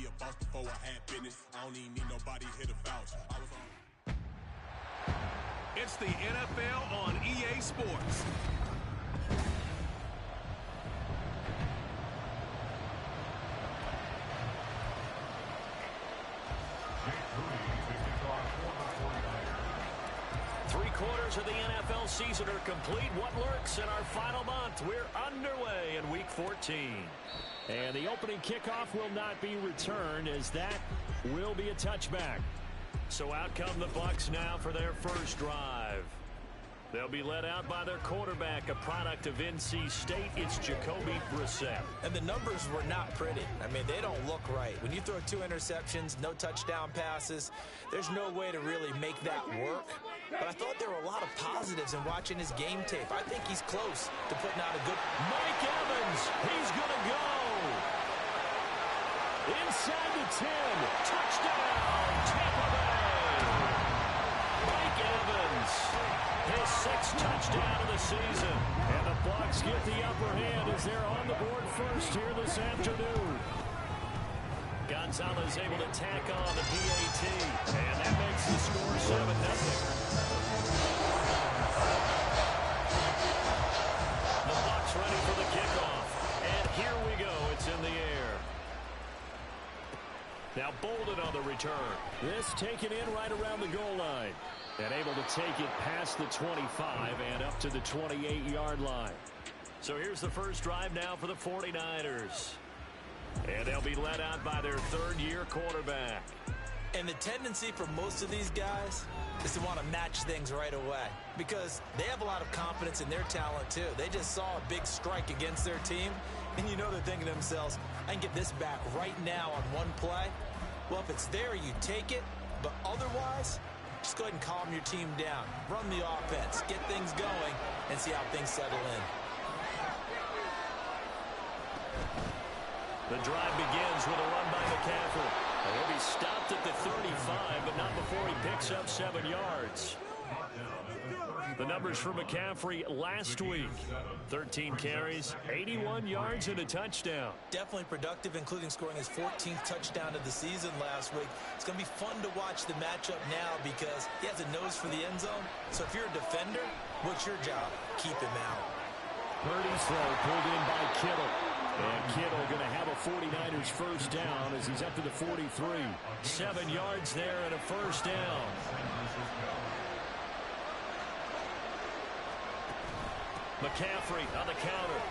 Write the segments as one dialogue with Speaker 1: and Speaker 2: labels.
Speaker 1: a boss before I had business. I don't even need nobody here to vouch. I was on.
Speaker 2: It's the NFL on EA Sports.
Speaker 3: Three-quarters of the NFL season are complete. What lurks in our final month? We're underway in Week 14. And the opening kickoff will not be returned, as that will be a touchback. So out come the Bucs now for their first drive. They'll be led out by their quarterback, a product of NC State. It's Jacoby Brissett.
Speaker 4: And the numbers were not pretty. I mean, they don't look right. When you throw 2 interceptions, no touchdown passes, there's no way to really make that work. But I thought there were a lot of positives in watching his game tape. I think he's close to putting out a good...
Speaker 3: Mike Evans, he's going to go. Inside the 10, touchdown, Tampa Bay. Mike Evans, his 6th touchdown of the season. And the Bucs get the upper hand as they're on the board first here this afternoon. Gonzalez able to tack on the PAT, and that makes the score 7-0. The Bucs ready for the kickoff, and here we go. It's in the air. Now Bolden on the return. This taken in right around the goal line. And able to take it past the 25 and up to the 28-yard line. So here's the first drive now for the 49ers. And they'll be led out by their 3rd-year quarterback.
Speaker 4: And the tendency for most of these guys is to want to match things right away, because they have a lot of confidence in their talent too. They just saw a big strike against their team, and you know they're thinking to themselves, I can get this back right now on one play. Well, if it's there, you take it, but otherwise, just go ahead and calm your team down. Run the offense, get things going, and see how things settle in.
Speaker 3: The drive begins with a run by McCaffrey. He'll be stopped at the 35, but not before he picks up 7 yards. The numbers for McCaffrey last week: 13 carries, 81 yards, and a touchdown.
Speaker 4: Definitely productive, including scoring his 14th touchdown of the season last week. It's going to be fun to watch the matchup now because he has a nose for the end zone. So if you're a defender, what's your job? Keep him out.
Speaker 3: Purdy's throw pulled in by Kittle. And Kittle going to have a 49ers first down as he's up to the 43. 7 yards there and a first down. McCaffrey on the counter.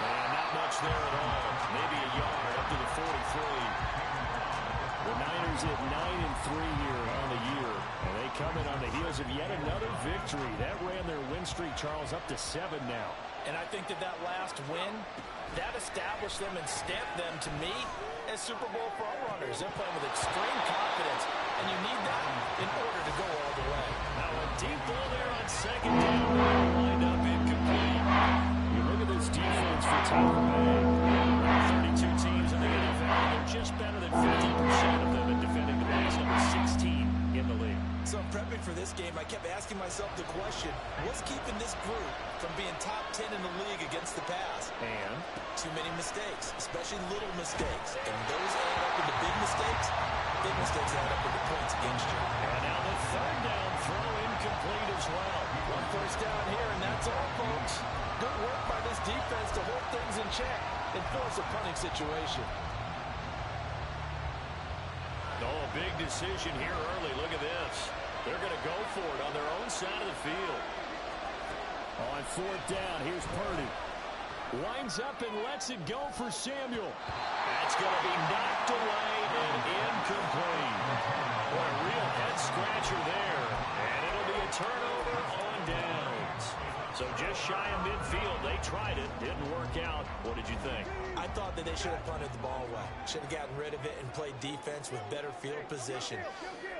Speaker 3: And not much there at all. Maybe a yard up to the 43. The Niners at 9-3 here on the year. And they come in on the heels of yet another victory. That ran their win streak, Charles, up to 7 now.
Speaker 4: And I think that last win, that established them and stamped them, to me, as Super Bowl frontrunners. They're playing with extreme confidence, and you need that in order to go all the way.
Speaker 3: Now a deep ball there on 2nd down. Lined up incomplete. You look at this defense for Tampa Bay. 32 teams in the NFL. They're just better than 50% of them in defending the pass. Number 16 in the league.
Speaker 4: So in prepping for this game, I kept asking myself the question, what's keeping this group from being top 10 in the league against the pass?
Speaker 3: And?
Speaker 4: Too many mistakes, especially little mistakes. And those add up into big mistakes. Big mistakes add up into points against you.
Speaker 3: And now the 3rd down throw incomplete as well.
Speaker 4: One first down here, and that's all, folks. Good work by this defense to hold things in check and force a punting situation.
Speaker 3: Oh, a big decision here early. Look at this. They're going to go for it on their own side of the field. On 4th down, here's Purdy. Winds up and lets it go for Samuel. That's going to be knocked away and incomplete. What a real head-scratcher there. And it'll be a turnover on downs. So just shy of midfield. They tried it. Didn't work out. What did you think?
Speaker 4: I thought that they should have punted the ball away. Should have gotten rid of it and played defense with better field position.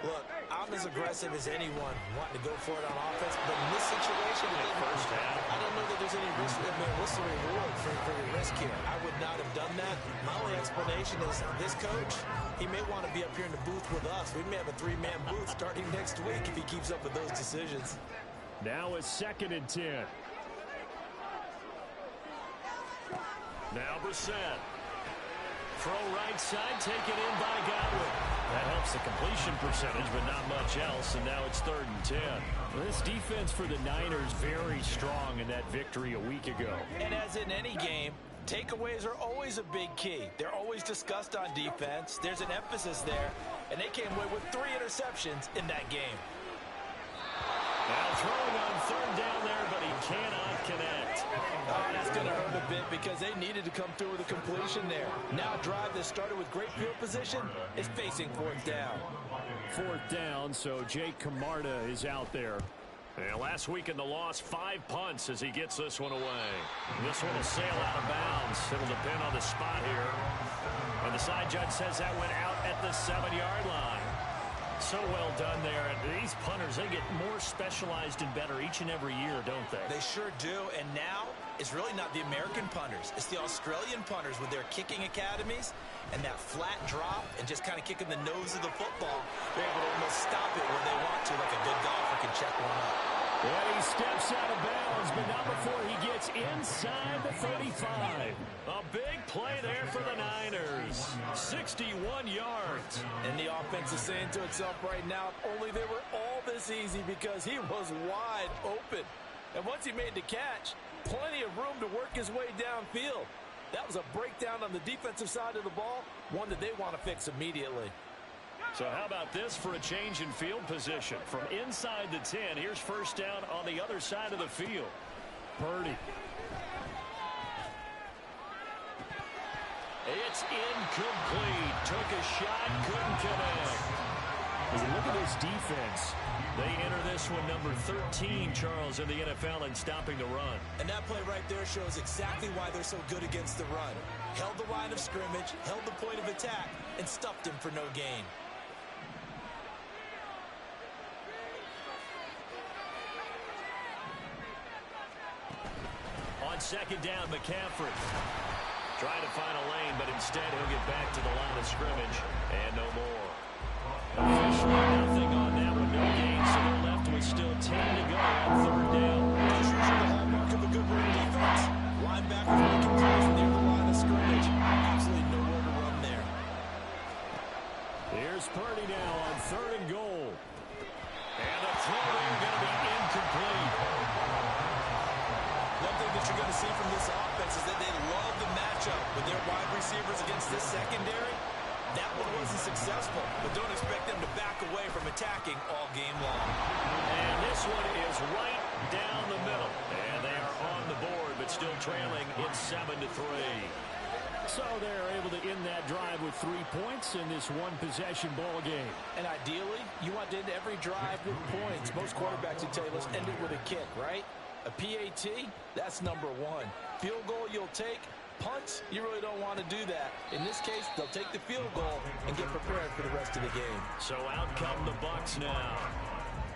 Speaker 4: Look, I'm as aggressive as anyone wanting to go for it on offense, but in this situation,
Speaker 3: First half,
Speaker 4: I don't know that there's any risk, what's the reward for your risk here? I would not have done that. My only explanation is this coach, he may want to be up here in the booth with us. We may have a 3-man booth starting next week if he keeps up with those decisions.
Speaker 3: Now a 2nd and 10. Now Brissett. throw right side, taken in by Godwin. That helps the completion percentage, but not much else, and now it's 3rd and 10. This defense for the Niners very strong in that victory a week ago.
Speaker 4: And as in any game, takeaways are always a big key. They're always discussed on defense. There's an emphasis there, and they came away with 3 interceptions in that game.
Speaker 3: Now throwing on 3rd down there, but he cannot connect.
Speaker 4: That's going to hurt a bit because they needed to come through with a completion there. Now a drive that started with great field position is facing 4th down.
Speaker 3: 4th down, so Jake Camarda is out there. And last week in the loss, 5 punts as he gets this one away. This one will sail out of bounds. It'll depend on the spot here. And the side judge says that went out at the 7-yard line. So well done there. And these punters, they get more specialized and better each and every year, don't they?
Speaker 4: They sure do. And now it's really not the American punters. It's the Australian punters with their kicking academies and that flat drop and just kind of kicking the nose of the football. They're able to almost stop it where they want to, like a good golfer can check one up.
Speaker 3: Well, he steps out of bounds, but not before he gets inside the 35. A big play there for the Niners. 61 yards.
Speaker 4: And the offense is saying to itself right now, if only they were all this easy, because he was wide open. And once he made the catch, plenty of room to work his way downfield. That was a breakdown on the defensive side of the ball, one that they want to fix immediately.
Speaker 3: So how about this for a change in field position? From inside the 10, here's 1st down on the other side of the field. Purdy. It's incomplete. Took a shot, couldn't connect. As you look at this defense, they enter this one number 13, Charles, in the NFL in stopping the run.
Speaker 4: And that play right there shows exactly why they're so good against the run. Held the line of scrimmage, held the point of attack, and stuffed him for no gain.
Speaker 3: On 2nd down, McCaffrey. Trying to find a lane, but instead he'll get back to the line of scrimmage. And no more. Officially nothing on that one. No gain, so they're left with still 10 to go on 3rd down.
Speaker 4: That's usually the hallmark of a good run defense. Linebackers making plays near the line of scrimmage. Absolutely nowhere to run there.
Speaker 3: Here's Purdy now on 3rd and goal. And the throw there going to be incomplete.
Speaker 4: One thing that you're going to see from this offense is that they love the matchup with their wide receivers against this secondary. That one wasn't successful, but don't expect them to back away from attacking all game long.
Speaker 3: And this one is right down the middle. And they are on the board, but still trailing. It's 7-3. So they're able to end that drive with 3 points in this one-possession ball game.
Speaker 4: And ideally, you want to end every drive with points. Most quarterbacks would tell you, let's end it with a kick, right? A PAT, that's number 1. Field goal you'll take. Punts, you really don't want to do that. In this case, they'll take the field goal and get prepared for the rest of the game.
Speaker 3: So out come the Bucs now.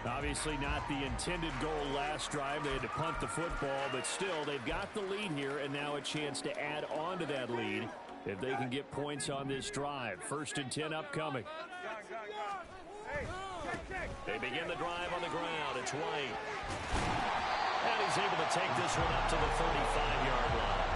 Speaker 3: Obviously not the intended goal last drive. They had to punt the football, but still, they've got the lead here, and now a chance to add on to that lead if they can get points on this drive. 1st and 10 upcoming. They begin the drive on the ground. It's White. And he's able to take this one up to the 35-yard line.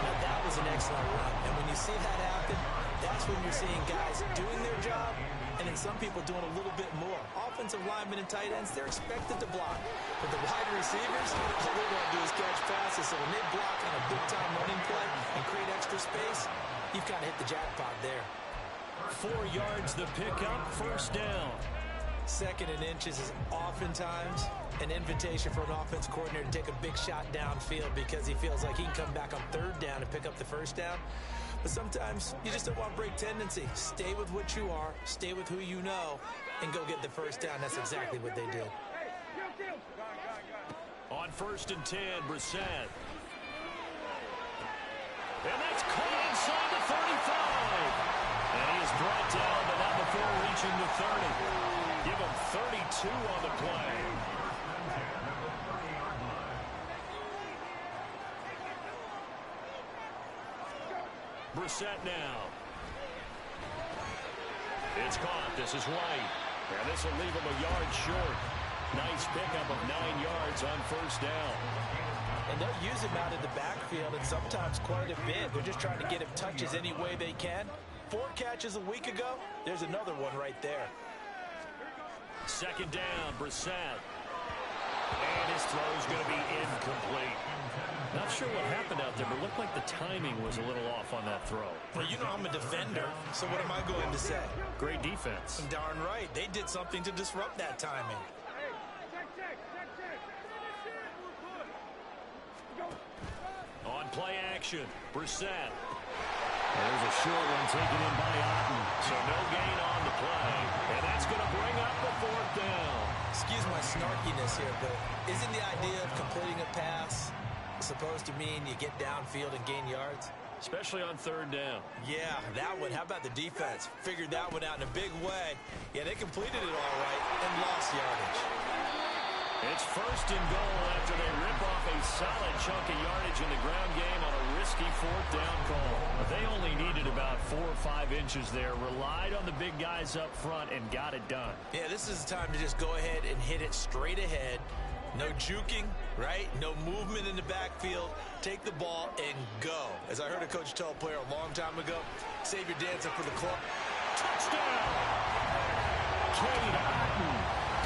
Speaker 4: Now, that was an excellent run. And when you see that happen, that's when you're seeing guys doing their job and then some people doing a little bit more. Offensive linemen and tight ends, they're expected to block. But the wide receivers, all they want to do is catch passes. So when they block on a big-time running play and create extra space, you've kind of hit the jackpot there.
Speaker 3: 4 yards the pickup, 1st down.
Speaker 4: 2nd and inches is oftentimes an invitation for an offense coordinator to take a big shot downfield because he feels like he can come back on 3rd down and pick up the 1st down. But sometimes you just don't want break tendency. Stay with what you are, stay with who you know, and go get the 1st down. That's exactly what they did.
Speaker 3: On 1st and 10, Brissett. And that's caught inside the 35. And he is brought down, but not before reaching the 30. Give him 32 on the play. Brissett now. It's caught. This is White. And this will leave him a yard short. Nice pickup of 9 yards on 1st down.
Speaker 4: And they'll use him out in the backfield, and sometimes quite a bit. They're just trying to get him touches any way they can. 4 catches a week ago. There's another one right there.
Speaker 3: Second down, Brissett. And his throw is going to be incomplete. Not sure what happened out there, but it looked like the timing was a little off on that throw.
Speaker 4: Well, you know I'm a defender, so what am I going to say?
Speaker 3: Great defense.
Speaker 4: Darn right. They did something to disrupt that timing.
Speaker 3: On play action, Brissett. There's a short one taken in by Otten. So no gain on the play. And that's going to bring up the 4th down.
Speaker 4: Excuse my snarkiness here, but isn't the idea of completing a pass supposed to mean you get downfield and gain yards?
Speaker 3: Especially on 3rd down.
Speaker 4: Yeah, that one. How about the defense? Figured that one out in a big way. Yeah, they completed it all right and lost yardage.
Speaker 3: It's 1st and goal after they rip off a solid chunk of yardage in the ground game on a risky 4th down call. But they only needed about 4 or 5 inches there, relied on the big guys up front, and got it done.
Speaker 4: Yeah, this is the time to just go ahead and hit it straight ahead. No juking, right? No movement in the backfield. Take the ball and go. As I heard a coach tell a player a long time ago, save your dancing for the club.
Speaker 3: Touchdown! Cade Otten,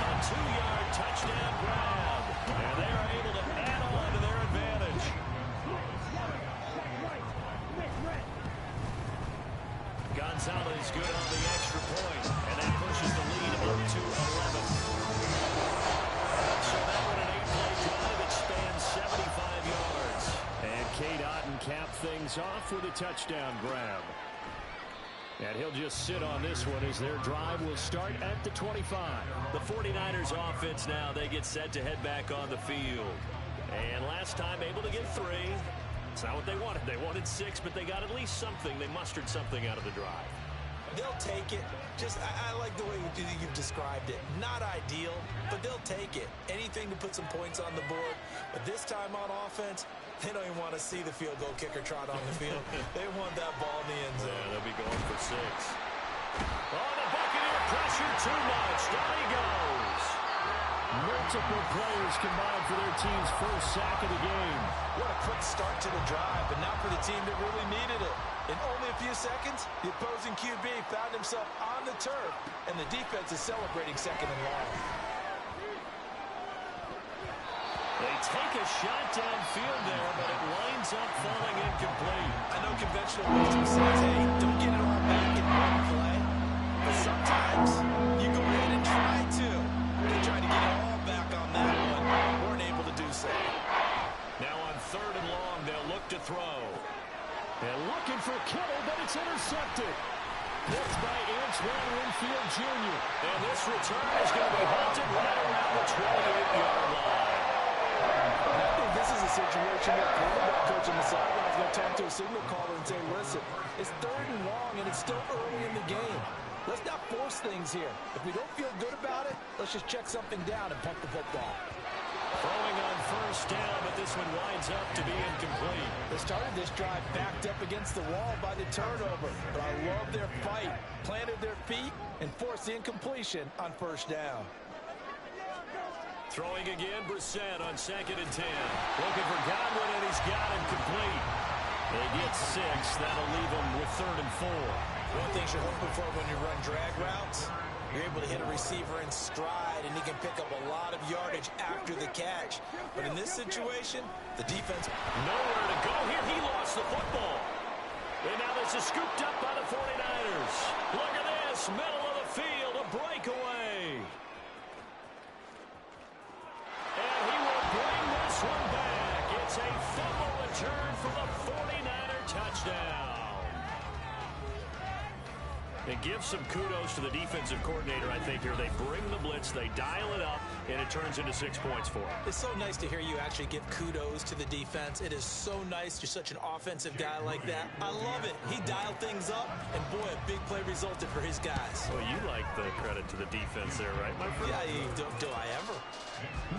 Speaker 3: a 2-yard touchdown grab. And they're able to add on to their advantage. Gonzalez good on the extra point, and that pushes the lead up to 11. So that one an 8-play drive that spans 75 yards. And Cade Otten capped things off with a touchdown grab. And he'll just sit on this one as their drive will start at the 25. The 49ers offense now, they get set to head back on the field. And last time able to get 3. It's not what they wanted. They wanted 6, but they got at least something. They mustered something out of the drive.
Speaker 4: They'll take it. I like the way you've described it. Not ideal, but they'll take it. Anything to put some points on the board. But this time on offense, they don't even want to see the field goal kicker trot on the field. They want that ball in the end zone.
Speaker 3: Yeah, they'll be going for 6. Oh, the Buccaneer pressure too much. Down he goes. Multiple players combined for their team's first sack of the game.
Speaker 4: What a quick start to the drive, but not for the team that really needed it. In only a few seconds, the opposing QB found himself on the turf, and the defense is celebrating 2nd and long.
Speaker 3: They take a shot downfield there, but it winds up falling incomplete.
Speaker 4: I know conventional wisdom says, hey, don't get it all back in one play. But sometimes you go ahead and try to. They tried to get it all back on that one. Weren't able to do so.
Speaker 3: Now on 3rd and long, they'll look to throw. And looking for Kittle, but it's intercepted. Picked by Antoine Winfield Jr. And this return is going to be halted right around the 28-yard line.
Speaker 4: I think this is a situation where the quarterback coach on the sideline is going to talk to a signal caller and say, listen, it's 3rd and long, and it's still early in the game. Let's not force things here. If we don't feel good about it, let's just check something down and punt the football.
Speaker 3: Throwing on 1st down, but this one winds up to be incomplete.
Speaker 4: They started this drive backed up against the wall by the turnover, but I love their fight, planted their feet, and forced the incompletion on 1st down.
Speaker 3: Throwing again, Brissett on 2nd and 10. Looking for Godwin, and he's got him complete. They get 6. That'll leave them with 3rd and 4.
Speaker 4: One thing you're hoping for when you run drag routes, you're able to hit a receiver in stride, and he can pick up a lot of yardage after the catch. But in this situation, the defense...
Speaker 3: Nowhere to go here. He lost the football. And now this is scooped up by the 49ers. Look at this. Middle of the field, a breakaway. And he will bring this one back. It's a fumble return for the 49er touchdown. It gives some kudos to the defensive coordinator, I think, here. They bring the blitz, they dial it up, and it turns into 6 points for them.
Speaker 4: It's so nice to hear you actually give kudos to the defense. It is so nice. You're such an offensive guy like that. I love it. He dialed things up, and boy, a big play resulted for his guys.
Speaker 3: Well, you like the credit to the defense there, right, my friend?
Speaker 4: Yeah, do I ever?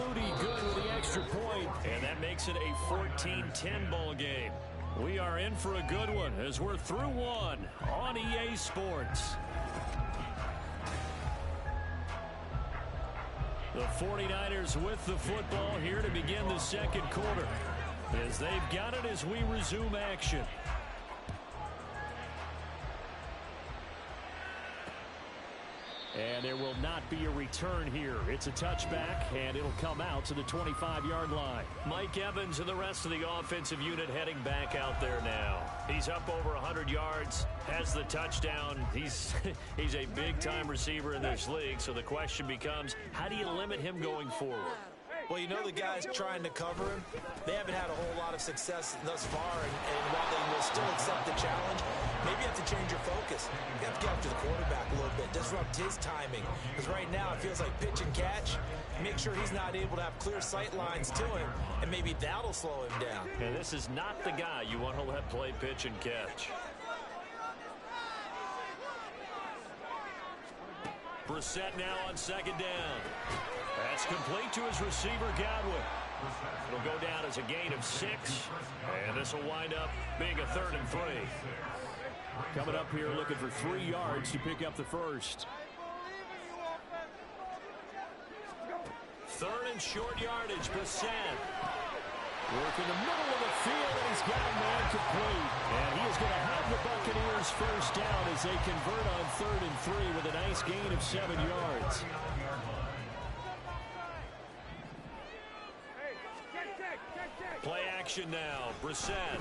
Speaker 3: Moody good with the extra point, and that makes it a 14-10 ball game. We are in for a good one as we're through one on EA Sports. The 49ers with the football here to begin the 2nd quarter. as they've got it as we resume action. And there will not be a return here. It's a touchback, and it'll come out to the 25-yard line. Mike Evans and the rest of the offensive unit heading back out there now. He's up over 100 yards, has the touchdown. He's a big-time receiver in this league, so the question becomes, how do you limit him going forward?
Speaker 4: Well, you know the guys trying to cover him, they haven't had a whole lot of success thus far, and while they will still accept the challenge, maybe you have to change your focus. You have to get up to the quarterback a little bit, disrupt his timing. Because right now it feels like pitch and catch. Make sure he's not able to have clear sight lines to him, and maybe that'll slow him down.
Speaker 3: And this is not the guy you want to let play pitch and catch. Brissett now on second down. That's complete to his receiver, Godwin. It'll go down as a gain of 6, and this will wind up being a 3rd and 3. Coming up here looking for 3 yards to pick up the first. 3rd and short yardage, Brissett. Work in the middle of the field, and he's got a man complete. And he is going to have the Buccaneers first down as they convert on 3rd and 3 with a nice gain of 7 yards. Play action now, Brissett.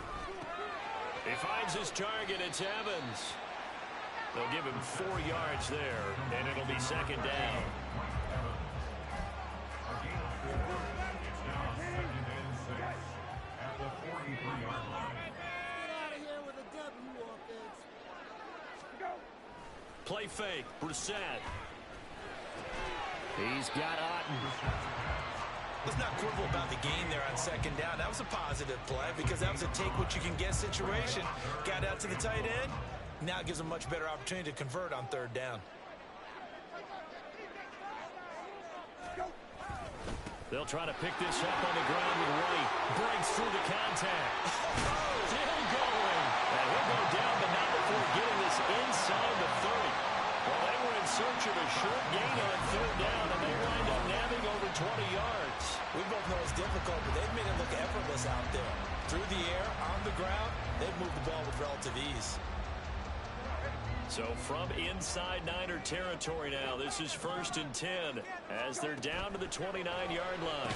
Speaker 3: He finds his target, it's Evans. They'll give him 4 yards there, and it'll be 2nd down. Play fake, Brissett. He's got Otten.
Speaker 4: Let's not quibble about the gain there on 2nd down. That was a positive play because that was a take-what-you-can-get situation. Got out to the tight end. Now it gives them a much better opportunity to convert on 3rd down.
Speaker 3: They'll try to pick this up on the ground with White. Breaks through the contact. Still going. And he'll go down, but not before getting this inside the 30. Well, they were in search of a short gain on 3rd down, and they wind up nabbing over 20 yards.
Speaker 4: We both know it's difficult, but they've made it look effortless out there. Through the air, on the ground, they've moved the ball with relative ease.
Speaker 3: So from inside Niner territory now, this is 1st and 10 as they're down to the 29-yard line.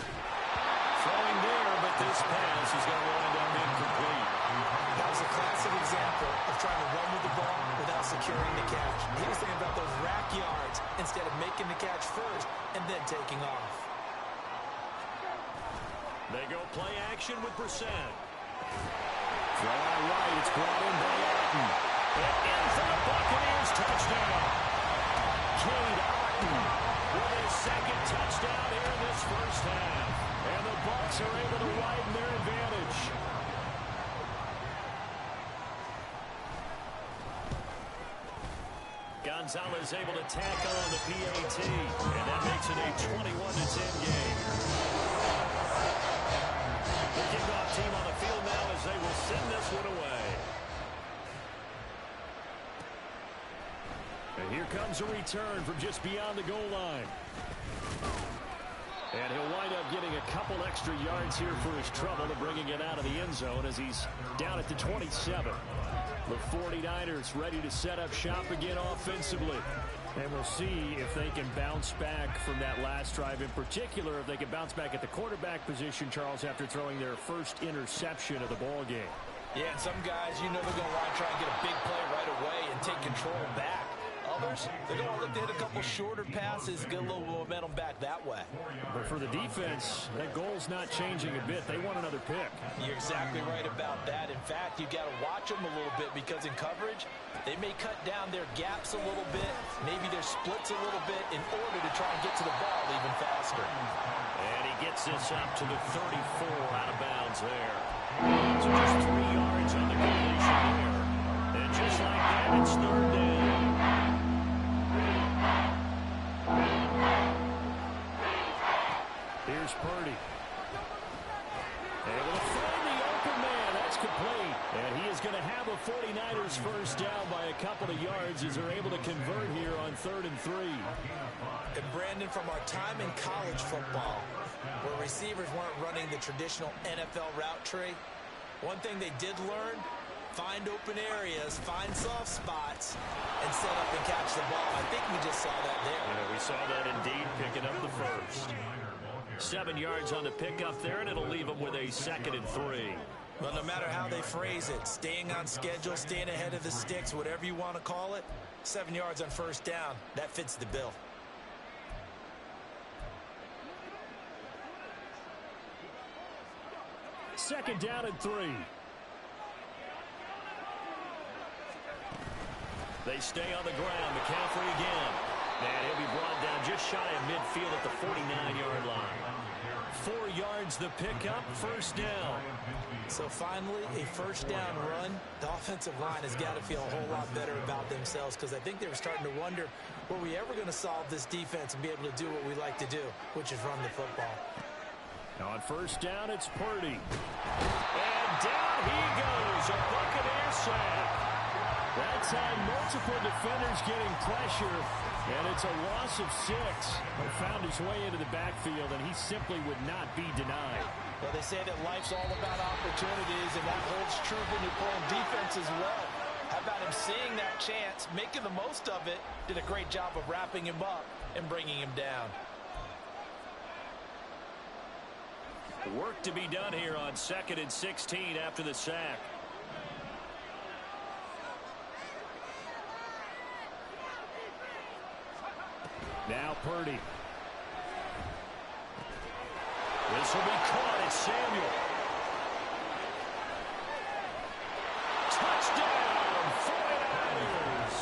Speaker 3: Throwing there, but this pass is going to wind up incomplete.
Speaker 4: That was a classic example of trying to run with the ball without securing the catch. He was thinking about those rack yards instead of making the catch first and then taking off.
Speaker 3: They go play action with Brissett. Throw out right, it's brought in by Otten. And in for the Buccaneers, touchdown. Cade Otten with his 2nd touchdown here in this first half. And the Bucs are able to widen their advantage. Gonzalez able to tack on the PAT, and that makes it a 21-10 game. The kickoff team on the field now as they will send this one away. And here comes a return from just beyond the goal line. And he'll wind up getting a couple extra yards here for his trouble to bringing it out of the end zone as he's down at the 27. The 49ers ready to set up shop again offensively. And we'll see if they can bounce back from that last drive. In particular, if they can bounce back at the quarterback position, Charles, after throwing their first interception of the ball game.
Speaker 4: Yeah, and some guys, you know they're going to want to try and get a big play right away and take control back. Others, they're going to look to hit a couple shorter passes, get a little momentum back that way.
Speaker 3: But for the defense, that goal's not changing a bit. They want another pick.
Speaker 4: You're exactly right about that. In fact, you got to watch them a little bit because in coverage, they may cut down their gaps a little bit, maybe their splits a little bit in order to try and get to the ball even faster.
Speaker 3: And he gets this up to the 34, out of bounds there. So just 3 yards on the completion there. And just like that, it's 3rd down. Here's Purdy. Able to find the open man. That's complete. And he is going to have a 49ers first down by a couple of yards as they're able to convert here on 3rd and 3.
Speaker 4: And Brandon, from our time in college football, where receivers weren't running the traditional NFL route tree. One thing they did learn, find open areas, find soft spots, and set up and catch the ball. I think we just saw that there.
Speaker 3: Yeah, we saw that indeed, picking up the first. 7 yards on the pickup there, and it'll leave them with a 2nd and 3.
Speaker 4: But no matter how they phrase it, staying on schedule, staying ahead of the sticks, whatever you want to call it, 7 yards on first down, that fits the bill.
Speaker 3: Second down and 3. They stay on the ground. McCaffrey again. And he'll be brought down just shy of midfield at the 49-yard line. 4 yards the pickup, first down.
Speaker 4: So finally, a first down run. The offensive line has got to feel a whole lot better about themselves because I think they were starting to wonder, were we ever going to solve this defense and be able to do what we like to do, which is run the football.
Speaker 3: On first down, it's Purdy. And down he goes, a Buccaneer sack. That time, multiple defenders getting pressure, and it's a loss of 6. He found his way into the backfield, and he simply would not be denied.
Speaker 4: Well, they say that life's all about opportunities, and that holds true when you're playing defense as well. How about him seeing that chance, making the most of it, did a great job of wrapping him up and bringing him down.
Speaker 3: Work to be done here on 2nd and 16 after the sack. Now Purdy. This will be caught. It's Samuel. Touchdown, 49ers.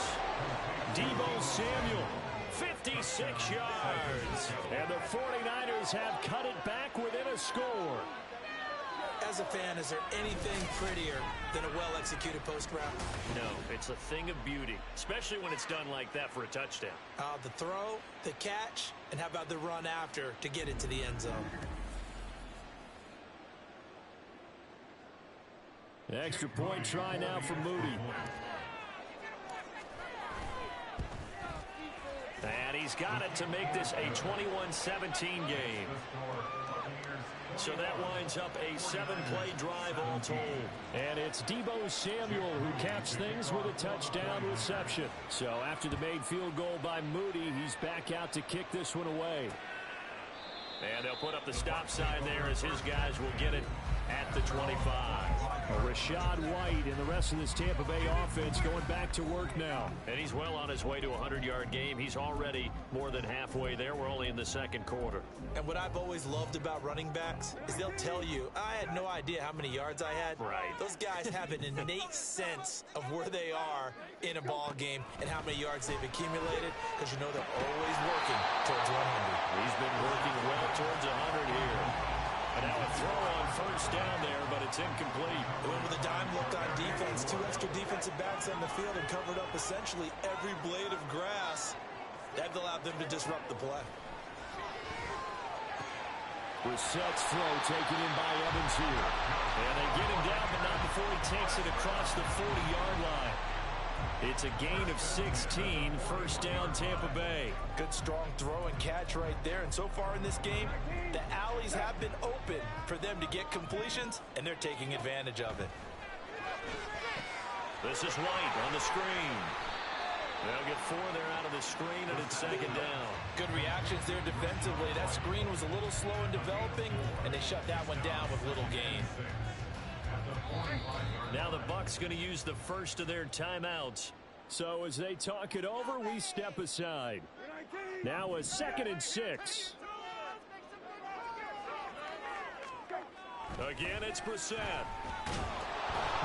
Speaker 3: Deebo Samuel, 56 yards. And the 49ers have cut it back within a score.
Speaker 4: As a fan, is there anything prettier than a well-executed post route?
Speaker 3: No, it's a thing of beauty, especially when it's done like that for a touchdown.
Speaker 4: The throw, the catch, and how about the run after to get into the end zone?
Speaker 3: The extra point try now for Moody. And he's got it to make this a 21-17 game. So that winds up a 7-play drive all told. And it's Deebo Samuel who caps things with a touchdown reception. So after the made field goal by Moody, he's back out to kick this one away. And they'll put up the stop sign there as his guys will get it at the 25. Rashad White and the rest of this Tampa Bay offense going back to work now. And he's well on his way to a 100-yard game. He's already more than halfway there. We're only in the second quarter.
Speaker 4: And what I've always loved about running backs is they'll tell you, I had no idea how many yards I had.
Speaker 3: Right.
Speaker 4: Those guys have an innate sense of where they are in a ball game and how many yards they've accumulated because you know they're always working towards 100.
Speaker 3: He's been working well towards 100 here. And now a throw on first down there, but it's incomplete.
Speaker 4: They went with a dime look on defense, 2 extra defensive backs on the field and covered up essentially every blade of grass. That allowed them to disrupt the play.
Speaker 3: Brissett's throw taken in by Evans here. And they get him down, but not before he takes it across the 40-yard line. It's a gain of 16, first down Tampa Bay.
Speaker 4: Good strong throw and catch right there. And so far in this game, the alleys have been open for them to get completions, and they're taking advantage of it.
Speaker 3: This is White on the screen. They'll get 4 there out of the screen, and it's second down.
Speaker 4: Good reactions there defensively. That screen was a little slow in developing, and they shut that one down with little gain.
Speaker 3: Now the Bucs going to use the first of their timeouts. So as they talk it over, we step aside. Now a 2nd and 6. Again, it's Brissett.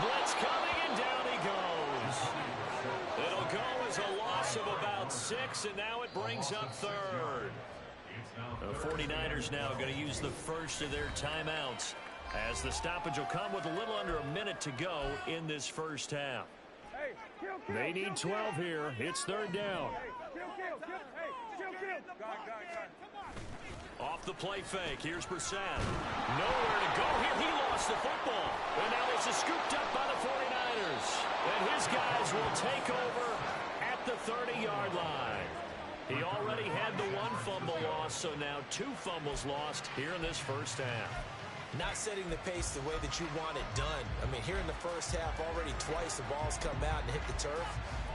Speaker 3: Blitz coming, and down he goes. It'll go as a loss of about 6, and now it brings up third. The 49ers now going to use the first of their timeouts, as the stoppage will come with a little under a minute to go in this first half. They need 12 here. It's third down. Off the play fake. Here's Brissett. Nowhere to go here. He lost the football. And now this is scooped up by the 49ers. And his guys will take over at the 30-yard line. He already had the one fumble loss, so now 2 fumbles lost here in this first half.
Speaker 4: Not setting the pace the way that you want it done. I mean, here in the first half, already twice the ball's come out and hit the turf.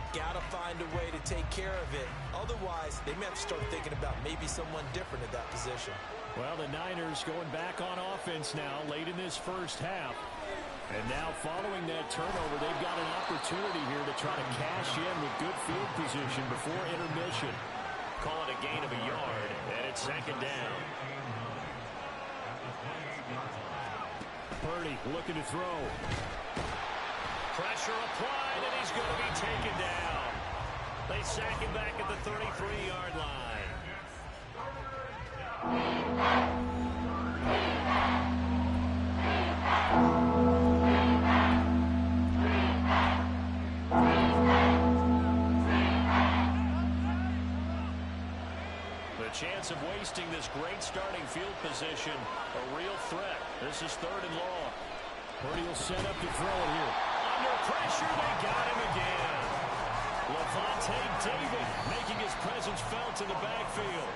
Speaker 4: Got to find a way to take care of it. Otherwise, they may have to start thinking about maybe someone different at that position.
Speaker 3: Well, the Niners going back on offense now late in this first half. And now following that turnover, they've got an opportunity here to try to cash in with good field position before intermission. Call it a gain of a yard, and it's second down. Purdy looking to throw. Pressure applied, and he's going to be taken down. They sack him back at the 33-yard line. The chance of wasting this great starting field position, a real threat. This is 3rd and long. Purdy will set up to throw it here. Under pressure, they got him again. Levante David making his presence felt in the backfield.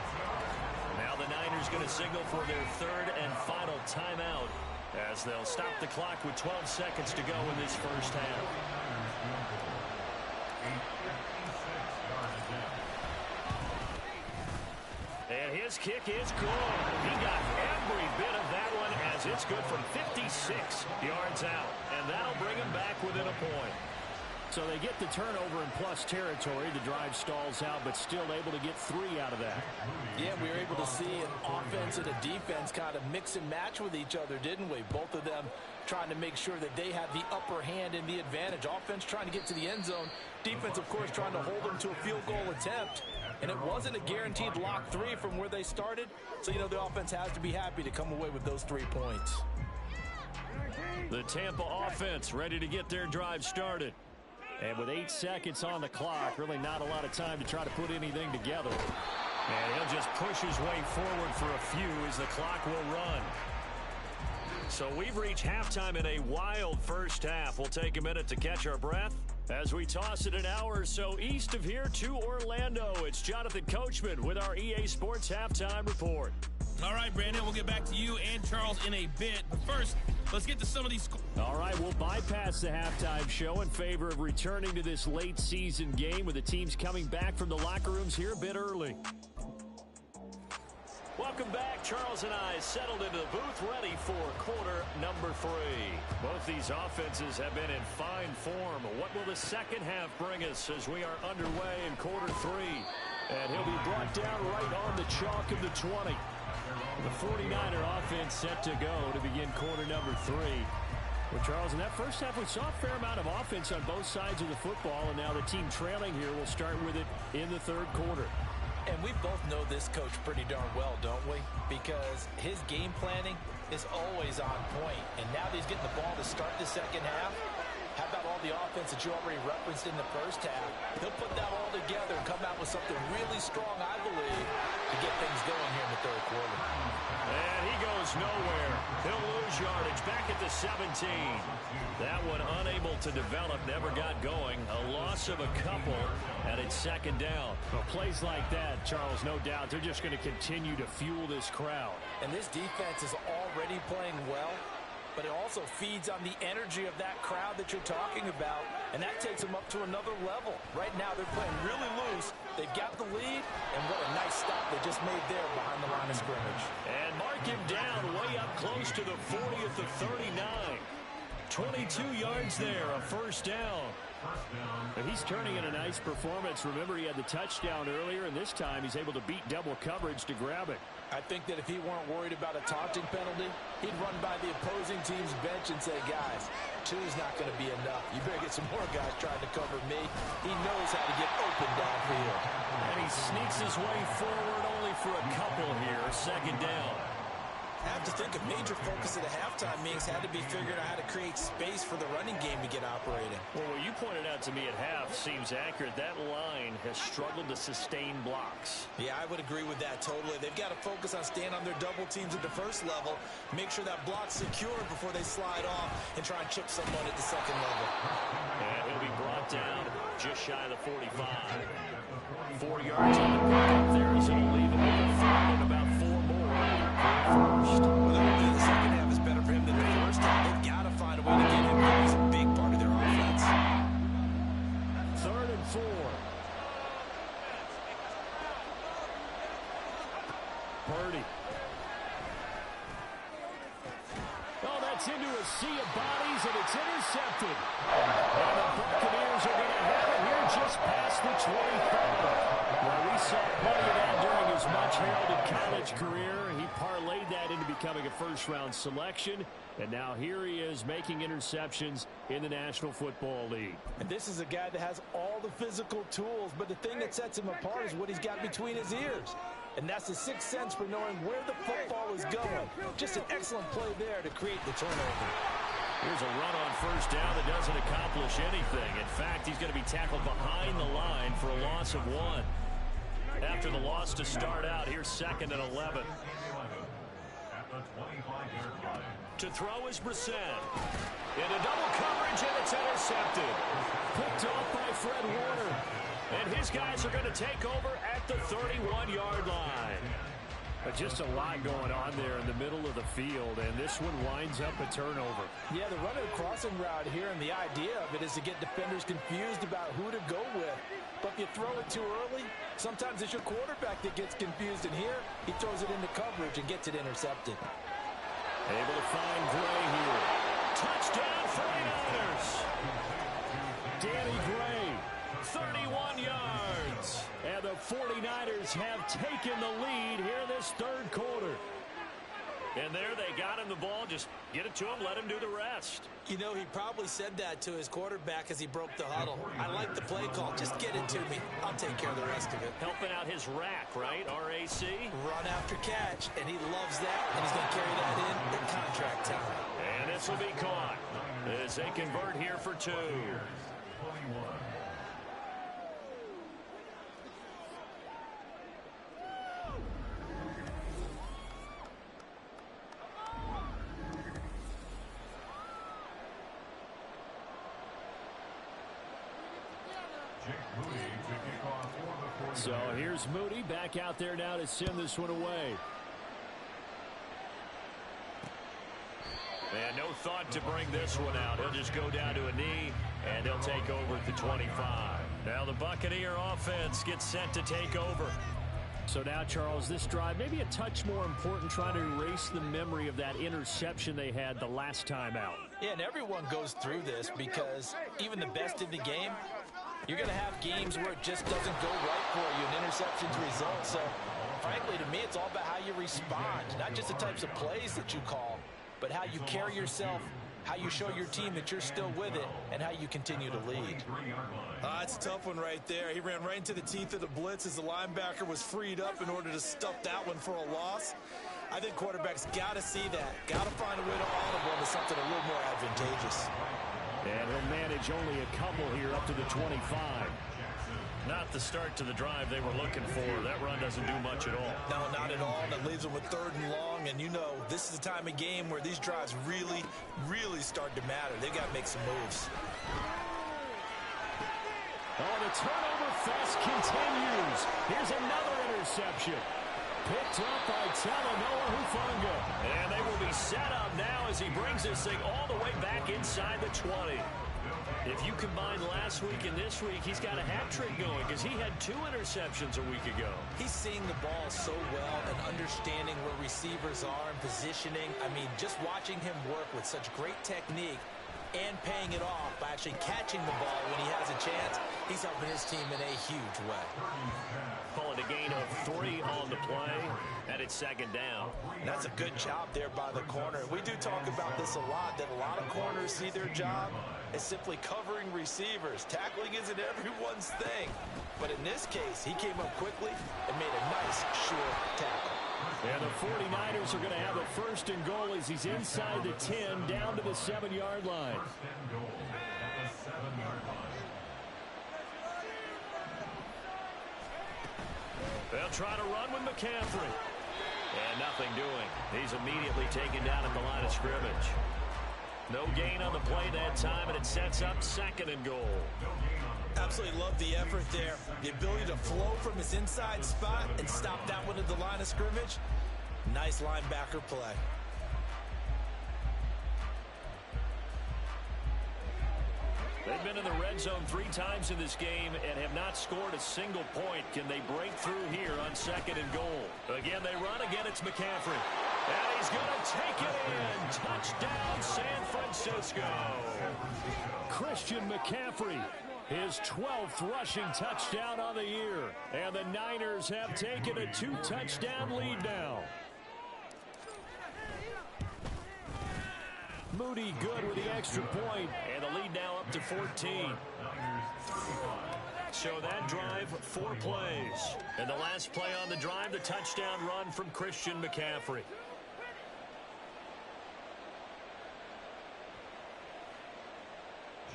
Speaker 3: Now the Niners going to signal for their 3rd and final timeout as they'll stop the clock with 12 seconds to go in this first half. And his kick is good. He got every bit of that one as it's good from 56 yards out. And that'll bring him back within a point. So they get the turnover in plus territory. The drive stalls out, but still able to get 3 out of that.
Speaker 4: Yeah, we were able to see an offense and a defense kind of mix and match with each other, didn't we? Both of them trying to make sure that they have the upper hand and the advantage. Offense trying to get to the end zone. Defense, of course, trying to hold them to a field goal attempt. And it wasn't a guaranteed lock 3 from where they started. So, you know, the offense has to be happy to come away with those 3 points.
Speaker 3: The Tampa offense ready to get their drive started. And with 8 seconds on the clock, really not a lot of time to try to put anything together. And he'll just push his way forward for a few as the clock will run. So we've reached halftime in a wild first half. We'll take a minute to catch our breath as we toss it an hour or so east of here to Orlando. It's Jonathan Coachman with our EA Sports Halftime Report.
Speaker 5: All right, Brandon, we'll get back to you and Charles in a bit. But first, let's get to some of these.
Speaker 3: All right, we'll bypass the halftime show in favor of returning to this late season game with the teams coming back from the locker rooms here a bit early. Welcome back. Charles and I settled into the booth ready for quarter number 3. Both these offenses have been in fine form. What will the second half bring us as we are underway in quarter 3? And he'll be brought down right on the chalk of the 20. The 49er offense set to go to begin quarter number 3. Well, Charles, in that first half, we saw a fair amount of offense on both sides of the football, and now the team trailing here will start with it in the 3rd quarter.
Speaker 4: And we both know this coach pretty darn well, don't we? Because his game planning is always on point. And now that he's getting the ball to start the second half, how about all the offense that you already referenced in the first half? He'll put that all together and come out with something really strong, I believe, to get things going here in the 3rd quarter.
Speaker 3: And he goes nowhere. He'll lose yardage back at the 17. That one unable to develop, never got going. A loss of a couple, and it's second down. Well, plays like that, Charles, no doubt, they're just going to continue to fuel this crowd.
Speaker 4: And this defense is already playing well, but it also feeds on the energy of that crowd that you're talking about, and that takes them up to another level. Right now, they're playing really loose. They've got the lead, and what a nice stop they just made there behind the line of scrimmage.
Speaker 3: And mark him down way up close to the 40 at the 39. 22 yards there, a first down. But he's turning in a nice performance. Remember, he had the touchdown earlier, and this time he's able to beat double coverage to grab it.
Speaker 4: I think that if he weren't worried about a taunting penalty, he'd run by the opposing team's bench and say, guys, 2's not going to be enough. You better get some more guys trying to cover me. He knows how to get open downfield.
Speaker 3: And he sneaks his way forward only for a couple here. Second down.
Speaker 4: I have to think a major focus of the halftime meetings had to be figuring out how to create space for the running game to get operating.
Speaker 3: Well, what you pointed out to me at half seems accurate. That line has struggled to sustain blocks.
Speaker 4: Yeah, I would agree with that totally. They've got to focus on staying on their double teams at the first level, make sure that block's secured before they slide off and try and chip someone at the second level.
Speaker 3: And he'll be brought down just shy of the 45. 4 yards on the pickup there as it'll leave it with a third and about 4 more for the first.
Speaker 4: Well, the second half is better for him than the first half. They've got to find a way to get him going. He's a big part of their offense.
Speaker 3: 3rd and 4. Purdy. Oh, that's into a sea of bodies, and it's intercepted. And the Buccaneers are going to have it here just past the 25. Well, we saw plenty of that during his much-heralded college career. He parlayed that into becoming a first-round selection, and now here he is making interceptions in the National Football League.
Speaker 4: And this is a guy that has all the physical tools, but the thing that sets him apart is what he's got between his ears. And that's the sixth sense for knowing where the football is going. Just an excellent play there to create the turnover.
Speaker 3: Here's a run on first down that doesn't accomplish anything. In fact, he's going to be tackled behind the line for a loss of 1. After the loss to start out, here's 2nd and 11. To throw is Brissett. Into double coverage, and it's intercepted. Picked off by Fred Warner. And his guys are going to take over at the 31-yard line. Just a lot going on there in the middle of the field, and this one winds up a turnover.
Speaker 4: Yeah, the running crossing route here, and the idea of it is to get defenders confused about who to go with. But if you throw it too early, sometimes it's your quarterback that gets confused, and here he throws it into coverage and gets it intercepted.
Speaker 3: Able to find Gray here. Touchdown 49ers. Danny Gray, 31 yards. And the 49ers have taken the lead here this 3rd quarter. And there they got him the ball. Just get it to him, let him do the rest.
Speaker 4: You know, he probably said that to his quarterback as he broke the huddle. I like the play call. Just get it to me. I'll take care of the rest of it.
Speaker 3: Helping out his rack, right? RAC.
Speaker 4: Run after catch, and he loves that, and he's going to carry that in contract time.
Speaker 3: And this will be caught as they convert here for 2. So here's Moody back out there now to send this one away. And no thought to bring this one out. He'll just go down to a knee, and they'll take over at the 25. Now the Buccaneer offense gets set to take over. So now, Charles, this drive maybe a touch more important, trying to erase the memory of that interception they had the last time out.
Speaker 4: Yeah, and everyone goes through this because even the best in the game, you're going to have games where it just doesn't go right for you, and interceptions result. So, frankly, to me, it's all about how you respond, not just the types of plays that you call, but how you carry yourself, how you show your team that you're still with it, and how you continue to lead.
Speaker 6: It's a tough one right there. He ran right into the teeth of the blitz as the linebacker was freed up in order to stuff that one for a loss. I think quarterbacks got to see that, got to find a way to audible into something a little more advantageous.
Speaker 3: And he'll manage only a couple here up to the 25. Not the start to the drive they were looking for. That run doesn't do much at all.
Speaker 4: No, not at all. And it leaves them with 3rd and long. And you know, this is the time of game where these drives really, really start to matter. They've got to make some moves.
Speaker 3: Oh, the turnover fest continues. Here's another interception. Picked up by Talanoa Hufanga. And they will be set up now as he brings this thing all the way back inside the 20. If you combine last week and this week, he's got a hat trick going because he had 2 interceptions a week ago.
Speaker 4: He's seeing the ball so well and understanding where receivers are and positioning. I mean, just watching him work with such great technique and paying it off by actually catching the ball when he has a chance, he's helping his team in a huge way.
Speaker 3: Call it a gain of 3 on the play, and it's 2nd down.
Speaker 4: That's a good job there by the corner. We do talk about this a lot, that a lot of corners see their job as simply covering receivers. Tackling isn't everyone's thing. But in this case, he came up quickly and made a nice, short tackle.
Speaker 3: And the 49ers are going to have a 1st and goal as he's inside the 10, down to the 7-yard line. They'll try to run with McCaffrey. And nothing doing. He's immediately taken down at the line of scrimmage. No gain on the play that time, and it sets up 2nd and goal.
Speaker 6: Absolutely love the effort there. The ability to flow from his inside spot and stop that one at the line of scrimmage. Nice linebacker play.
Speaker 3: They've been in the red zone 3 times in this game and have not scored a single point. Can they break through here on 2nd and goal? Again, they run. Again, it's McCaffrey. And he's going to take it in. Touchdown, San Francisco. Christian McCaffrey, his 12th rushing touchdown on the year. And the Niners have taken a 2-touchdown lead now. Moody good with the extra point, and the lead now up to 14. So that drive, 4 plays. And the last play on the drive, the touchdown run from Christian McCaffrey.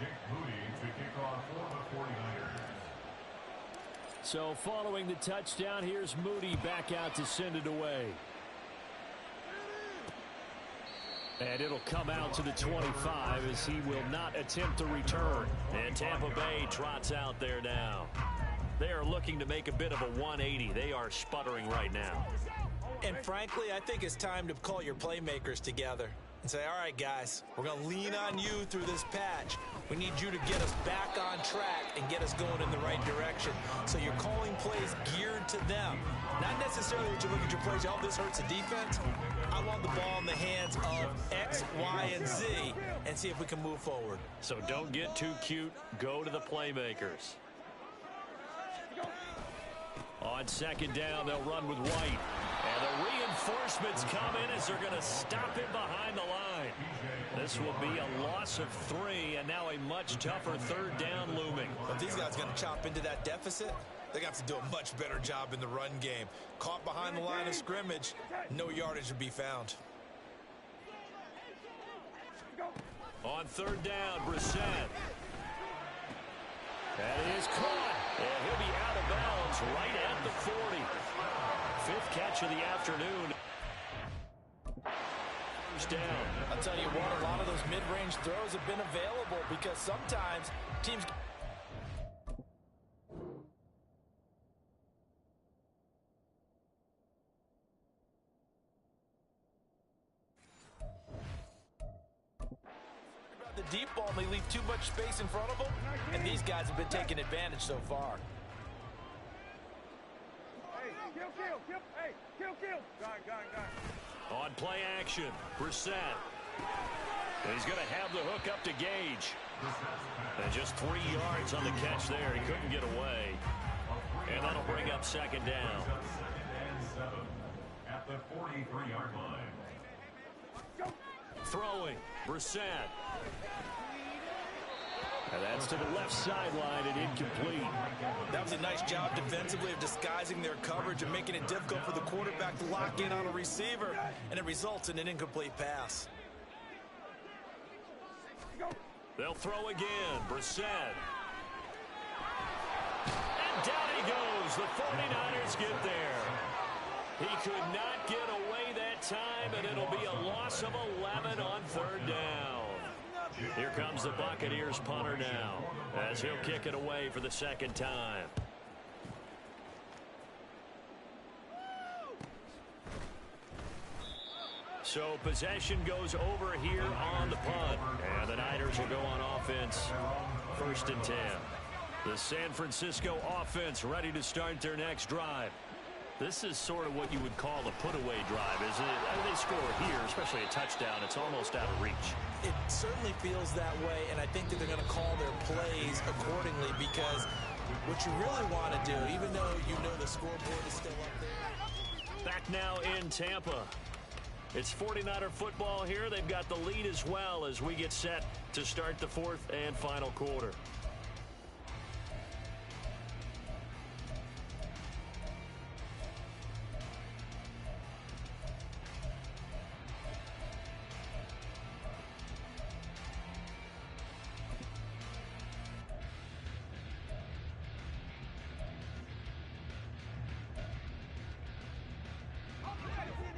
Speaker 7: Jake Moody to kick off for the 49ers.
Speaker 3: So following the touchdown, here's Moody back out to send it away. And it'll come out to the 25 as he will not attempt to return. And Tampa Bay trots out there now. They are looking to make a bit of a 180. They are sputtering right now.
Speaker 6: And frankly, I think it's time to call your playmakers together and say, all right, guys, we're going to lean on you through this patch. We need you to get us back on track and get us going in the right direction. So you're calling plays geared to them. Not necessarily that you look at your plays, oh, this hurts the defense. I want the ball in the hands of X, Y, and Z and see if we can move forward.
Speaker 3: So don't get too cute. Go to the playmakers. On 2nd down, they'll run with White. And the reinforcements come in as they're going to stop him behind the line. This will be a loss of 3, and now a much tougher 3rd down looming.
Speaker 6: If these guys are going to chop into that deficit, they're going to have to do a much better job in the run game. Caught behind the line of scrimmage, no yardage to be found.
Speaker 3: On 3rd down, Brissett. That is caught. And he'll be out of bounds right at the 40. 5th catch of the afternoon. First down.
Speaker 6: I'll tell you what, a lot of those mid-range throws have been available because sometimes teams... the deep ball, they leave too much space in front of them, and these guys have been taking advantage so far.
Speaker 3: On play action, Brissett. And he's going to have the hook up to Gage. And just 3 yards on the catch there. He couldn't get away. And that'll bring up 2nd down.
Speaker 7: At the 43-yard line.
Speaker 3: Throwing, Brissett. And that's to the left sideline and incomplete.
Speaker 6: That was a nice job defensively of disguising their coverage and making it difficult for the quarterback to lock in on a receiver, and it results in an incomplete pass.
Speaker 3: They'll throw again, Brissett. And down he goes. The 49ers get there. He could not get away that time, and it'll be a loss of 11 on 3rd down. Here comes the Buccaneers punter now as he'll kick it away for the 2nd time. So possession goes over here on the punt, and the Niners will go on offense. 1st and 10. The San Francisco offense ready to start their next drive. This is sort of what you would call a put-away drive, isn't it? I mean, they score here, especially a touchdown. It's almost out of reach.
Speaker 6: It certainly feels that way, and I think that they're going to call their plays accordingly because what you really want to do, even though you know the scoreboard is still up there.
Speaker 3: Back now in Tampa. It's 49er football here. They've got the lead as well as we get set to start the 4th and final quarter.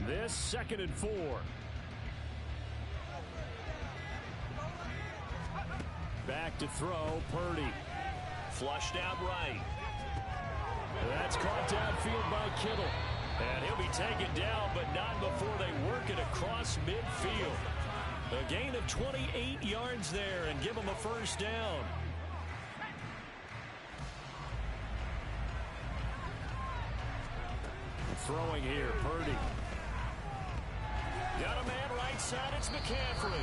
Speaker 3: This 2nd and 4. Back to throw, Purdy. Flushed out right. That's caught downfield by Kittle. And he'll be taken down, but not before they work it across midfield. A gain of 28 yards there and give them a first down. Throwing here, Purdy. Got a man right side, it's McCaffrey.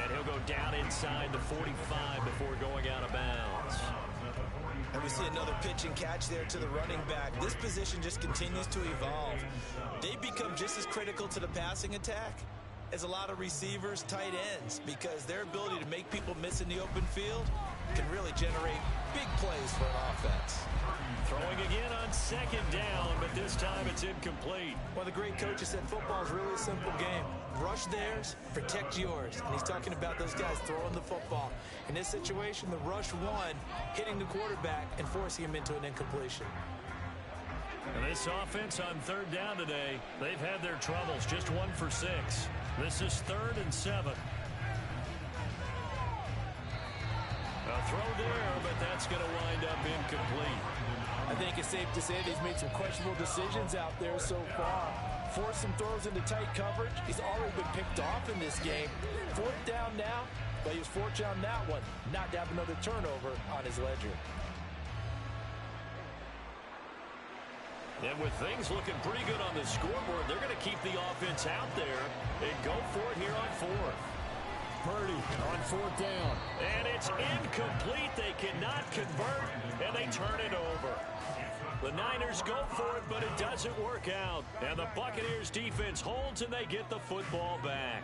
Speaker 3: And he'll go down inside the 45 before going out of bounds.
Speaker 6: And we see another pitch and catch there to the running back. This position just continues to evolve. They become just as critical to the passing attack as a lot of receivers, tight ends, because their ability to make people miss in the open field can really generate big plays for an offense.
Speaker 3: Throwing again on second down, but this time it's incomplete.
Speaker 6: One of the great coaches said football is really a simple game. Rush theirs, protect yours. And he's talking about those guys throwing the football. In this situation, the rush one, hitting the quarterback and forcing him into an incompletion.
Speaker 3: And this offense on third down today, they've had their troubles. Just 1 for 6. This is 3rd and 7. A throw there, but that's going to wind up incomplete.
Speaker 6: I think it's safe to say that he's made some questionable decisions out there so far. Forced some throws into tight coverage. He's already been picked off in this game. 4th down now, but he was fortunate on that one. Not to have another turnover on his ledger.
Speaker 3: And with things looking pretty good on the scoreboard, they're going to keep the offense out there and go for it here on 4th.
Speaker 8: Purdy on 4th down.
Speaker 3: And it's incomplete. They cannot convert, and they turn it over. The Niners go for it, but it doesn't work out. And the Buccaneers defense holds, and they get the football back.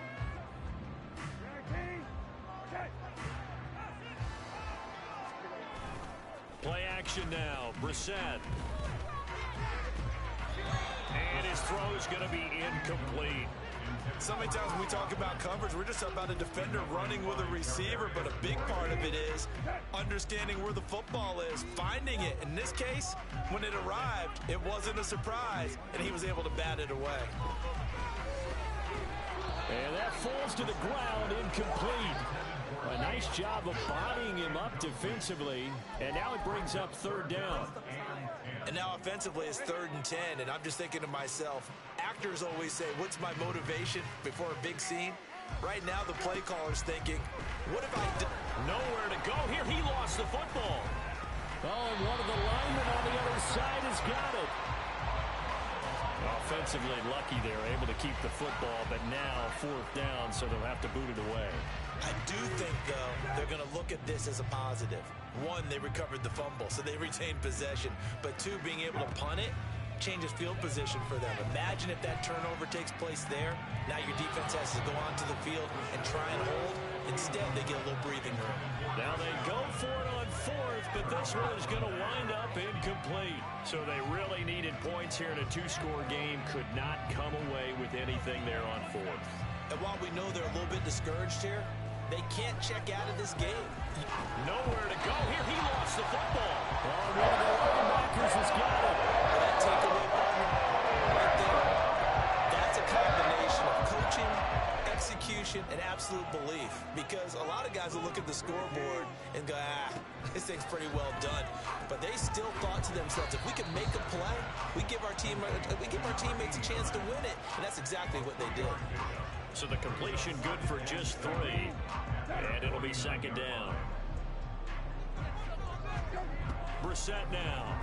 Speaker 3: Play action now. Brissett. And his throw is going to be incomplete.
Speaker 6: So many times when we talk about coverage, we're just about a defender running with a receiver, but a big part of it is understanding where the football is, finding it. In this case, when it arrived, it wasn't a surprise, and he was able to bat it away.
Speaker 3: And that falls to the ground, incomplete. A nice job of bodying him up defensively, and now it brings up 3rd down.
Speaker 6: And now offensively it's 3rd and 10, and I'm just thinking to myself, actors always say, what's my motivation before a big scene? Right now the play caller's thinking, what if I do?
Speaker 3: Nowhere to go here. He lost the football.
Speaker 8: Oh, and one of the linemen on the other side has got it.
Speaker 3: Offensively lucky they're able to keep the football, but now 4th down, so they'll have to boot it away.
Speaker 6: I do think, though, they're going to look at this as a positive. 1, they recovered the fumble, so they retained possession. But 2, being able to punt it changes field position for them. Imagine if that turnover takes place there. Now your defense has to go onto the field and try and hold. Instead, they get a little breathing room.
Speaker 3: Now they go for it on 4th, but this one is going to wind up incomplete. So they really needed points here in a 2-score game. Could not come away with anything there on 4th.
Speaker 6: And while we know they're a little bit discouraged here, they can't check out of this game.
Speaker 3: Nowhere to go here. He lost the football.
Speaker 8: Oh, one of the linebackers has got it.
Speaker 6: That takeaway right there, that's a combination of coaching, execution, and absolute belief. Because a lot of guys will look at the scoreboard and go, this thing's pretty well done. But they still thought to themselves, if we can make a play, we give our teammates a chance to win it. And that's exactly what they did.
Speaker 3: So the completion good for just 3. And it'll be 2nd down. Brissett now.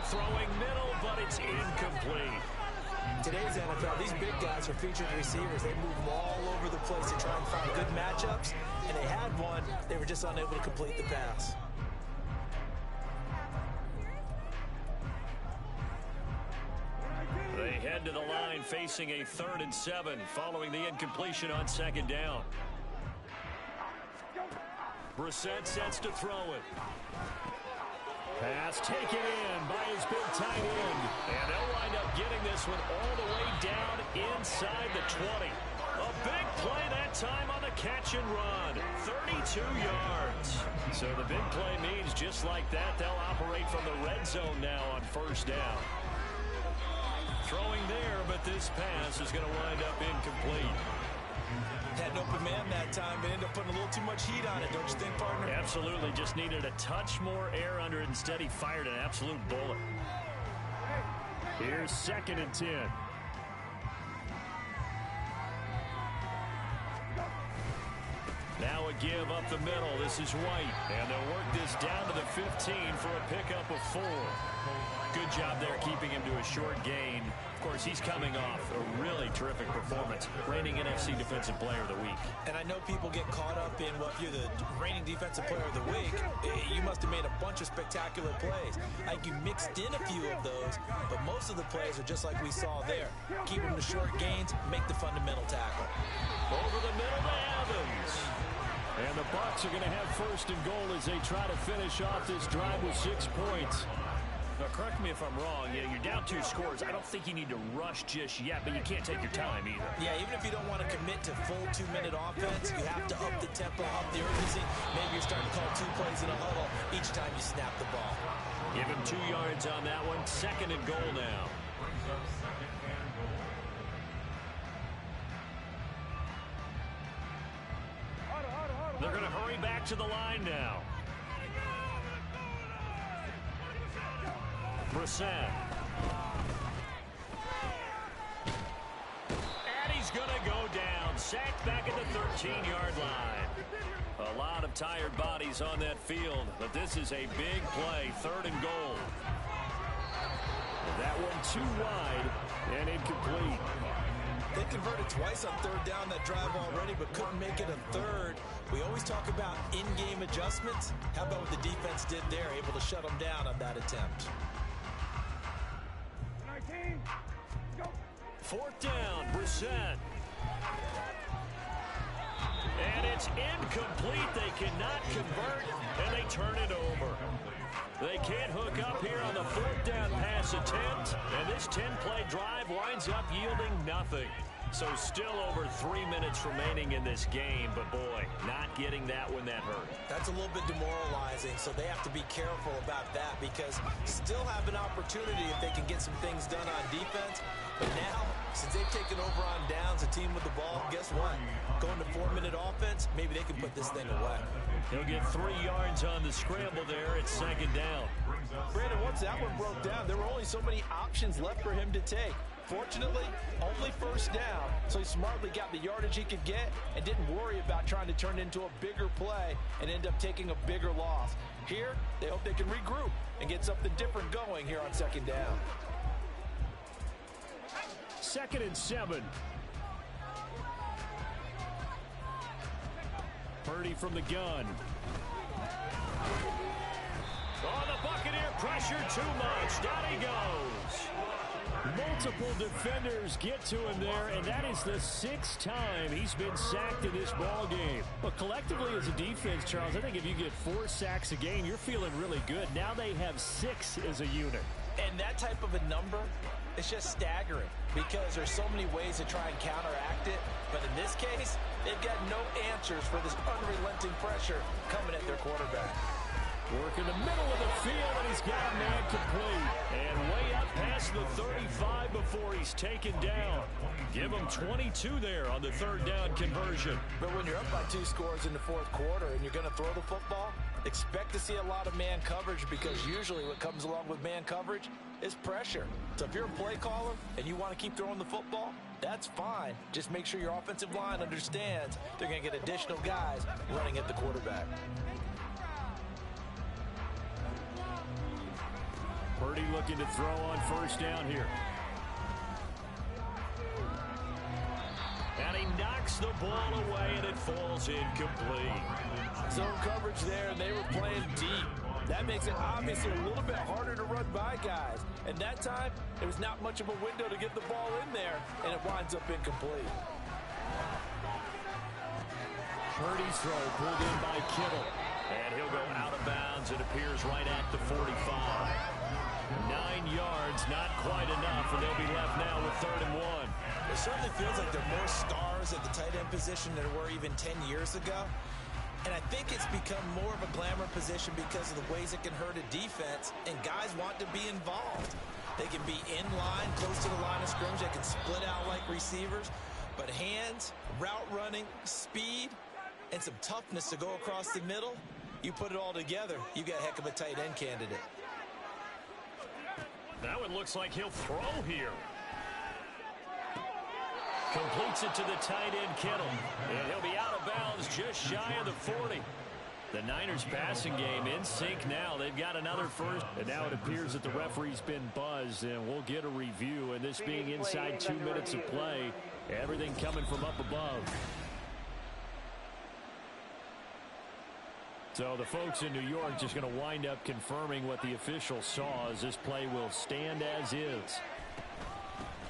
Speaker 3: Throwing middle, but it's incomplete.
Speaker 6: Today's NFL, these big guys are featured receivers. They move all over the place to try and find good matchups. And they had one. They were just unable to complete the pass.
Speaker 3: They head to the line facing a 3rd and 7 following the incompletion on 2nd down. Brissett sets to throw it. Pass taken in by his big tight end. And they'll wind up getting this one all the way down inside the 20. A big play that time on the catch and run. 32 yards. So the big play means just like that, they'll operate from the red zone now on 1st down. Throwing there, but this pass is going to wind up incomplete.
Speaker 6: Had an open man that time, but ended up putting a little too much heat on it, don't you think, partner?
Speaker 3: Absolutely. Just needed a touch more air under it. Instead, he fired an absolute bullet. Here's 2nd and 10. Now a give up the middle. This is White. And they'll work this down to the 15 for a pickup of 4. Good job there keeping him to a short gain. Of course, he's coming off a really terrific performance. Reigning NFC Defensive Player of the Week.
Speaker 6: And I know people get caught up in, well, if you're the reigning Defensive Player of the Week, you must have made a bunch of spectacular plays. I think you mixed in a few of those, but most of the plays are just like we saw there. Keep them to short gains, make the fundamental tackle.
Speaker 3: Over the middle to Evans. And the Bucs are going to have 1st and goal as they try to finish off this drive with 6 points. Now, correct me if I'm wrong. Yeah, you're down 2 scores. I don't think you need to rush just yet, but you can't take your time either.
Speaker 6: Yeah, even if you don't want to commit to full 2-minute offense, you have to up the tempo, up the urgency. Maybe you're starting to call 2 plays in a huddle each time you snap the ball.
Speaker 3: Give him 2 yards on that one. 2nd and goal now. They're going to hurry back to the line now. Brissett. And he's going to go down. Sacked back at the 13-yard line. A lot of tired bodies on that field, but this is a big play. 3rd and goal. That one too wide and incomplete.
Speaker 6: They converted twice on 3rd down that drive already, but couldn't make it a 3rd. We always talk about in-game adjustments. How about what the defense did there, able to shut them down on that attempt?
Speaker 3: 4th down, Brissett. And it's incomplete. They cannot convert, and they turn it over. They can't hook up here on the 4th down pass attempt, and this 10-play drive winds up yielding nothing. So still over 3 minutes remaining in this game, but boy, not getting that when that hurt.
Speaker 6: That's a little bit demoralizing, so they have to be careful about that because still have an opportunity if they can get some things done on defense. But now, since they've taken over on downs, a team with the ball, guess what? Going to 4-minute offense, maybe they can put this thing away.
Speaker 3: He'll get 3 yards on the scramble there at 2nd down.
Speaker 6: Brandon, once that one broke down, there were only so many options left for him to take. Fortunately, only 1st down, so he smartly got the yardage he could get and didn't worry about trying to turn it into a bigger play and end up taking a bigger loss. Here, they hope they can regroup and get something different going here on 2nd down.
Speaker 3: 2nd and 7. Purdy from the gun. Oh, the Buccaneer pressure too much. Down he goes. Multiple defenders get to him there, and that is the 6th time he's been sacked in this ball game. But collectively as a defense, Charles, I think if you get 4 sacks a game, you're feeling really good. Now they have 6 as a unit.
Speaker 6: And that type of a number, it's just staggering because there's so many ways to try and counteract it. But in this case, they've got no answers for this unrelenting pressure coming at their quarterback.
Speaker 3: Work in the middle of the field, and he's got a man complete. And way up past the 35 before he's taken down. Give him 22 there on the 3rd down conversion.
Speaker 6: But when you're up by 2 scores in the 4th quarter and you're going to throw the football, expect to see a lot of man coverage because usually what comes along with man coverage is pressure. So if you're a play caller and you want to keep throwing the football, that's fine. Just make sure your offensive line understands they're going to get additional guys running at the quarterback.
Speaker 3: Purdy looking to throw on 1st down here. And he knocks the ball away, and it falls incomplete.
Speaker 6: Zone coverage there, and they were playing deep. That makes it obviously a little bit harder to run by guys. And that time, there was not much of a window to get the ball in there, and it winds up incomplete.
Speaker 3: Purdy's throw pulled in by Kittle. And he'll go out of bounds. It appears right at the 45. 9 yards, not quite enough, and they'll be left now with 3rd and 1.
Speaker 6: It certainly feels like there are more stars at the tight end position than there were even 10 years ago. And I think it's become more of a glamour position because of the ways it can hurt a defense, and guys want to be involved. They can be in line, close to the line of scrimmage. They can split out like receivers. But hands, route running, speed, and some toughness to go across the middle, you put it all together, you got a heck of a tight end candidate.
Speaker 3: That one looks like he'll throw here. Completes it to the tight end, Kittle. And he'll be out of bounds just shy of the 40. The Niners passing game in sync now. They've got another first. And now it appears that the referee's been buzzed, and we'll get a review. And this being inside 2 minutes of play, everything coming from up above. So the folks in New York just going to wind up confirming what the official saw, as this play will stand as is.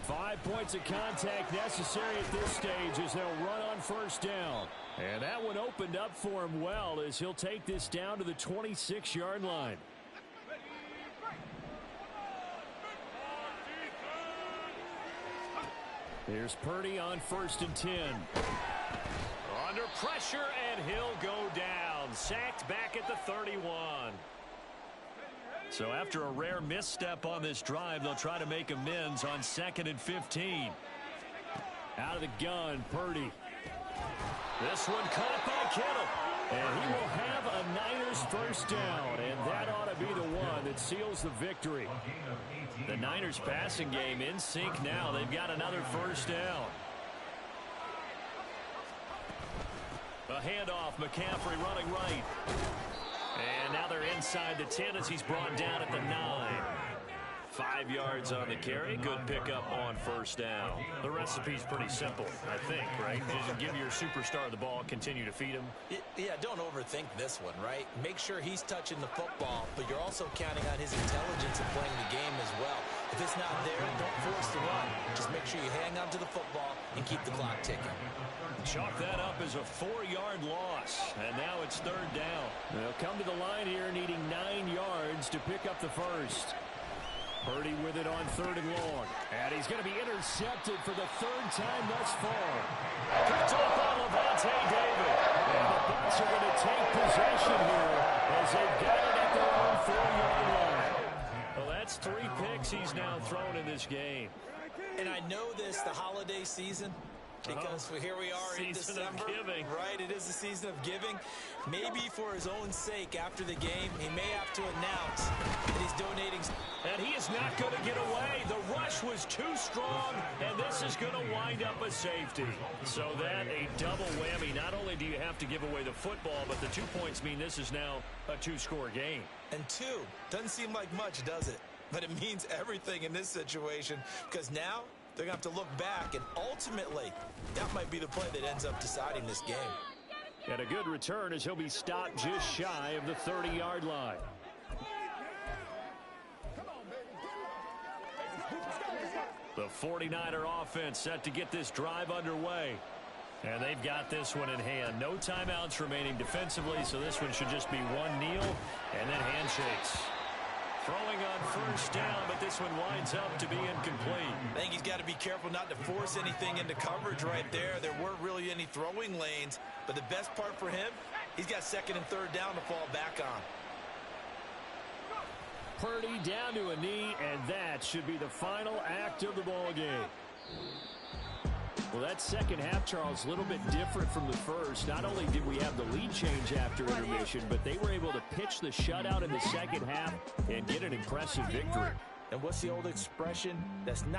Speaker 3: 5 points of contact necessary at this stage as they'll run on first down. And that one opened up for him well as he'll take this down to the 26-yard line. Here's Purdy on 1st and 10. Under pressure, and he'll go down. Sacked back at the 31. So after a rare misstep on this drive, they'll try to make amends on 2nd and 15. Out of the gun, Purdy. This one caught by Kittle. And he will have a Niners first down. And that ought to be the one that seals the victory. The Niners passing game in sync now. They've got another first down. A handoff, McCaffrey running right. And now they're inside the 10 as he's brought down at the 9. 5 yards on the carry. Good pickup on first down. The recipe's pretty simple, I think, right? Just give your superstar the ball, continue to feed him.
Speaker 6: Yeah, don't overthink this one, right? Make sure he's touching the football, but you're also counting on his intelligence in playing the game as well. If it's not there, don't force the run. Just make sure you hang on to the football and keep the clock ticking.
Speaker 3: Chalk that up as a 4-yard loss, and now it's 3rd down. They'll come to the line here needing 9 yards to pick up the first. Purdy with it on 3rd and long. And he's going to be intercepted for the 3rd time thus far. Picked off by Levante David. And the Bucs are going to take possession here as they've got it at their own 4-yard line. Well, that's 3 picks he's now thrown in this game.
Speaker 6: And I know this, the holiday season, because here we are in December, right? It is the season of giving. Maybe for his own sake after the game, he may have to announce that he's donating.
Speaker 3: And he is not going to get away. The rush was too strong, and this is going to wind up a safety. So that a double whammy. Not only do you have to give away the football, but the 2 points mean this is now a 2-score game.
Speaker 6: And 2 doesn't seem like much, does it? But it means everything in this situation, because now they're going to have to look back, and ultimately, that might be the play that ends up deciding this game.
Speaker 3: And a good return as he'll be stopped just shy of the 30-yard line. The 49er offense set to get this drive underway. And they've got this one in hand. No timeouts remaining defensively, so this one should just be one kneel and then handshakes. Throwing on first down, but this one winds up to be incomplete.
Speaker 6: I think he's got to be careful not to force anything into coverage right there. There weren't really any throwing lanes, but the best part for him, he's got 2nd and 3rd down to fall back on.
Speaker 3: Purdy down to a knee, and that should be the final act of the ball game. Well, that second half, Charles, a little bit different from the first. Not only did we have the lead change after intermission, but they were able to pitch the shutout in the second half and get an impressive victory.
Speaker 6: And what's the old expression? That's not